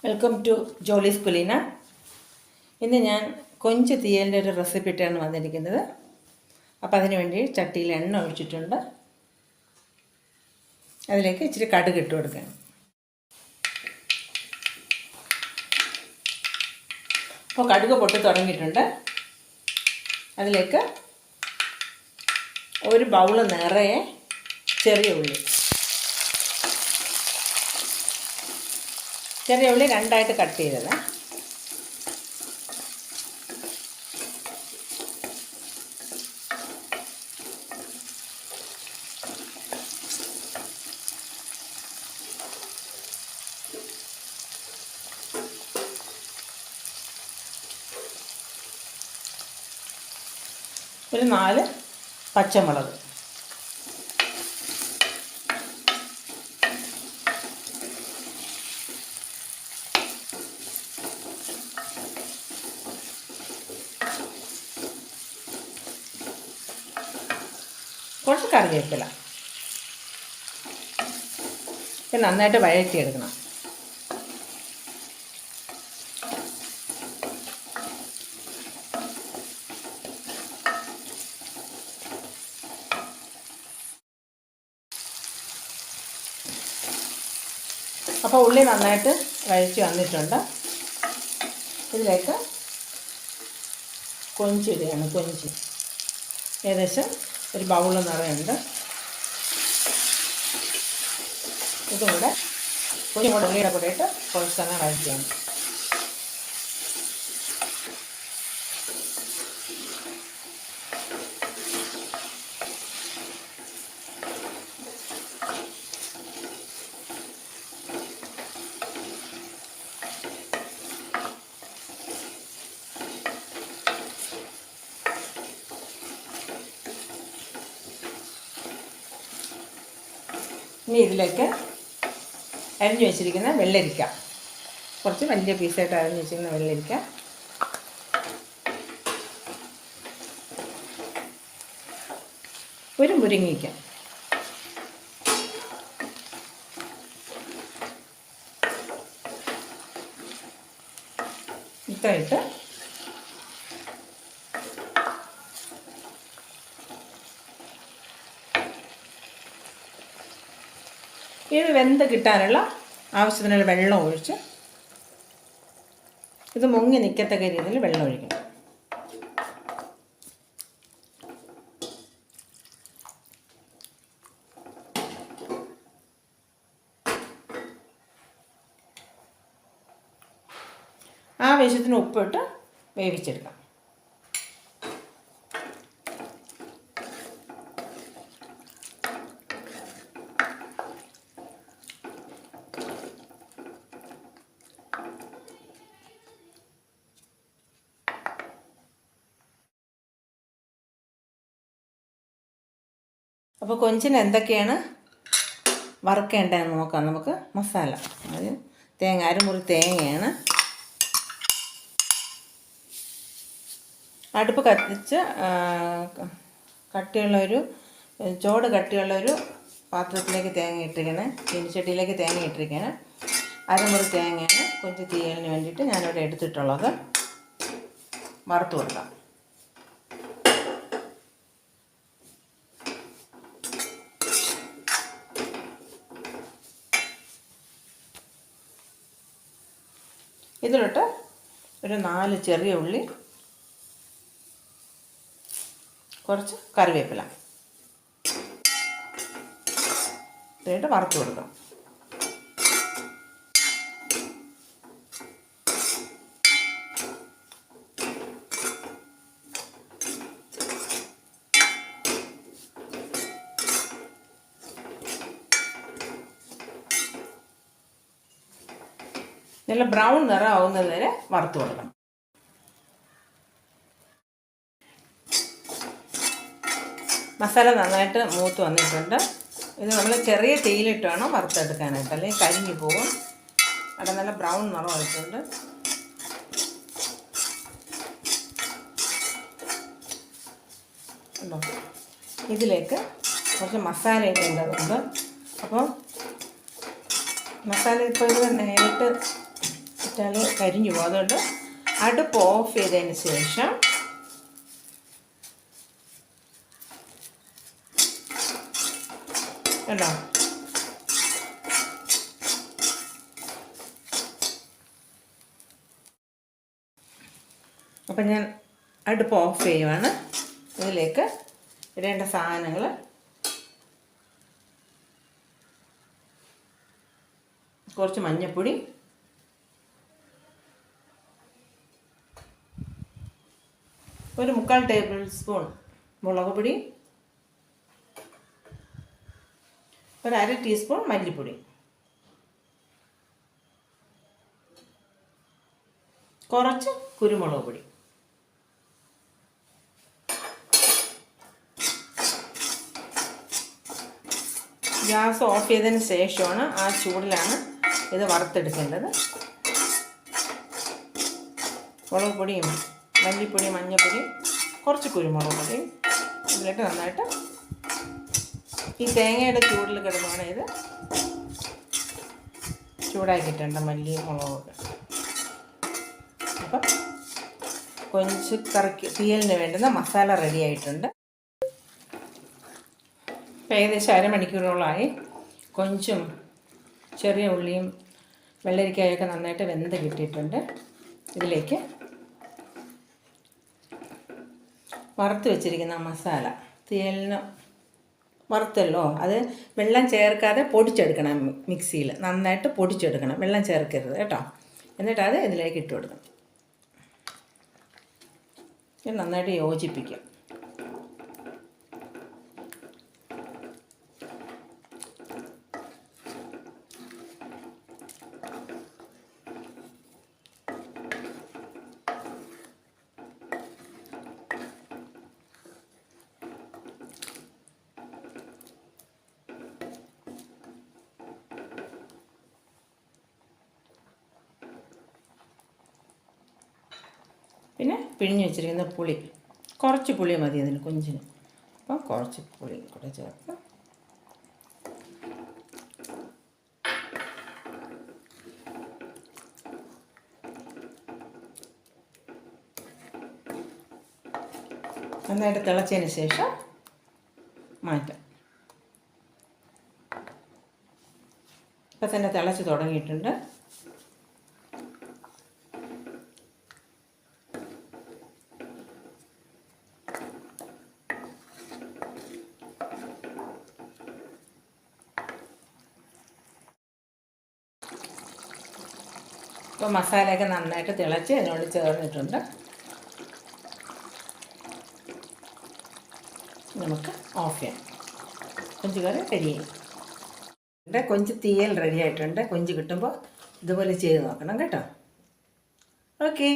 Welcome to Jolly's കുലീന. ഇന്ന് ഞാൻ കൊഞ്ച് തീയലിൻ്റെ ഒരു റെസിപ്പി ഇട്ടാണ് വന്നിരിക്കുന്നത്. അപ്പോൾ അതിന് വേണ്ടി ചട്ടിയിൽ എണ്ണ ഒഴിച്ചിട്ടുണ്ട്. അതിലേക്ക് ഇച്ചിരി കടുക് ഇട്ട് കൊടുക്കണം. അപ്പോൾ കടുക് പൊട്ടി തുടങ്ങിയിട്ടുണ്ട്. അതിലേക്ക് ഒരു ബൗൾ നിറയെ ചെറിയ ഉള്ളി രണ്ടായിട്ട് കട്ട് ചെയ്തത്. ഒരു 4 പച്ചമുളക്, കുറച്ച് കറിവേപ്പില. ഇത് നന്നായിട്ട് വഴറ്റിയെടുക്കണം. അപ്പോൾ ഉള്ളി നന്നായിട്ട് വഴറ്റി വന്നിട്ടുണ്ട്. ഇതിലേക്ക് കൊഞ്ചിടുകയാണ്. കൊഞ്ച് ഏകദേശം ഒരു ബൗൾ നിറയുണ്ട്. ഇതും കൂടെ കൊഞ്ചും കൂടെ ഉള്ളിയുടെ കൂടെ ഇട്ട് കുറച്ച് തന്നെ വഴറ്റിയാണ്. ഇനി ഇതിലേക്ക് അരിഞ്ഞു വെച്ചിരിക്കുന്ന വെള്ളരിക്ക, കുറച്ച് വലിയ പീസായിട്ട് അരിഞ്ഞു വെച്ചിരിക്കുന്ന വെള്ളരിക്ക, ഒരു മുരിങ്ങയ്ക്ക, ഇത്രയിട്ട് ഇത് വെന്ത് കിട്ടാനുള്ള ആവശ്യത്തിനുള്ള വെള്ളം ഒഴിച്ച് ഇത് മുങ്ങി നിൽക്കത്തക്ക രീതിയിൽ വെള്ളം ഒഴിക്കണം. ആവശ്യത്തിന് ഉപ്പിട്ട് വേവിച്ചെടുക്കാം. അപ്പോൾ കൊഞ്ചിന് എന്തൊക്കെയാണ് വറുക്കേണ്ടതെന്ന് നോക്കാം. നമുക്ക് മസാല, അത് അരമുറി തേങ്ങയാണ്. അടുപ്പ് കത്തിച്ച് ചോട് കട്ടിയുള്ളൊരു പാത്രത്തിലേക്ക് തേങ്ങ ഇട്ടിരിക്കണം. ചീനിച്ചട്ടിയിലേക്ക് തേങ്ങ ഇട്ടിരിക്കണം. അരമുറി തേങ്ങയാണ് കൊഞ്ച് തീയലിന് വേണ്ടിയിട്ട് ഞാനിവിടെ എടുത്തിട്ടുള്ളത്. വറുത്ത് കൊടുക്കാം. ഇതിലോട്ട് ഒരു 4 ചെറിയ ഉള്ളി, കുറച്ച് കറിവേപ്പില ഇട്ടിട്ട് വറുത്ത് കൊടുക്കാം. നല്ല ബ്രൗൺ നിറം ആവുന്നത് വരെ വറുത്ത് കൊടുക്കണം. മസാല നന്നായിട്ട് മൂത്ത് വന്നിട്ടുണ്ട്. ഇത് നമ്മൾ ചെറിയ തീയിലിട്ട് വേണം വറുത്തെടുക്കാനായിട്ട്, അല്ലെങ്കിൽ കരിഞ്ഞു പോകും. അവിടെ നല്ല ബ്രൗൺ നിറം ആയിട്ടുണ്ട്. ഉണ്ടോ? ഇതിലേക്ക് കുറച്ച് മസാല ഇടേണ്ടതുണ്ട്. അപ്പോൾ മസാല ഇപ്പോൾ ഇത് നേരിട്ട് വെച്ചിട്ടാൽ കരിഞ്ഞു പോകും. അതുകൊണ്ട് അടുപ്പ് ഓഫ് ചെയ്തതിന് ശേഷം കേട്ടോ അപ്പം ഞാൻ അടുപ്പ് ഓഫ് ചെയ്യുവാണ്. ഇതിലേക്ക് ഇടേണ്ട സാധനങ്ങൾ കുറച്ച് മഞ്ഞൾപ്പൊടി, ഒരു 3/4 ടേബിൾ സ്പൂൺ മുളക് പൊടി, ഒരു 1/2 ടീസ്പൂൺ മല്ലിപ്പൊടി, കുറച്ച് കുരുമുളക് പൊടി. ഗ്യാസ് ഓഫ് ചെയ്തതിന് ശേഷമാണ്, ആ ചൂടിലാണ് ഇത് വറുത്തെടുക്കേണ്ടത്. മുളക് പൊടിയും മല്ലിപ്പൊടി, മഞ്ഞൾപ്പൊടി, കുറച്ച് കുരുമുളക് പൊടി ഇതിലിട്ട് നന്നായിട്ട് ഈ തേങ്ങയുടെ ചൂടിൽ കിടന്നാണ് ഇത് ചൂടാക്കിയിട്ടുണ്ട്. മല്ലി മുളകൊക്കെ അപ്പം കൊഞ്ച് കറിക്ക് തീയലിന് വേണ്ടുന്ന മസാല റെഡി ആയിട്ടുണ്ട്. ഏകദേശം അരമണിക്കൂറോളമായി. കൊഞ്ചും ചെറിയ ഉള്ളിയും വെള്ളരിക്കായൊക്കെ നന്നായിട്ട് വെന്ത് കിട്ടിയിട്ടുണ്ട്. ഇതിലേക്ക് വറുത്ത് വെച്ചിരിക്കുന്ന മസാല, തീയലിന് വറുത്തല്ലോ, അത് വെള്ളം ചേർക്കാതെ പൊടിച്ചെടുക്കണം. മിക്സിയിൽ നന്നായിട്ട് പൊടിച്ചെടുക്കണം, വെള്ളം ചേർക്കരുത് കേട്ടോ. എന്നിട്ട് അത് ഇതിലേക്ക് ഇട്ട് കൊടുക്കണം. ഇത് നന്നായിട്ട് യോജിപ്പിക്കും. പിന്നെ പിഴിഞ്ഞ് വെച്ചിരിക്കുന്ന പുളി, കുറച്ച് പുളി മതി അതിന് കൊഞ്ചിന്. അപ്പം കുറച്ച് പുളി കൂടെ ചേർത്ത് നന്നായിട്ട് തിളച്ചതിന് ശേഷം മാറ്റാം. ഇപ്പം തന്നെ തിളച്ച് തുടങ്ങിയിട്ടുണ്ട്. ഇപ്പോൾ മസാലയൊക്കെ നന്നായിട്ട് തിളച്ച് അതിനോട് ചേർന്നിട്ടുണ്ട്. നമുക്ക് ഓഫ് ചെയ്യാം. കൊഞ്ച് കറി റെഡിയായി. കൊഞ്ച് തീയൽ റെഡി ആയിട്ടുണ്ട്. കൊഞ്ച് കിട്ടുമ്പോൾ ഇതുപോലെ ചെയ്ത് നോക്കണം കേട്ടോ. ഓക്കെ.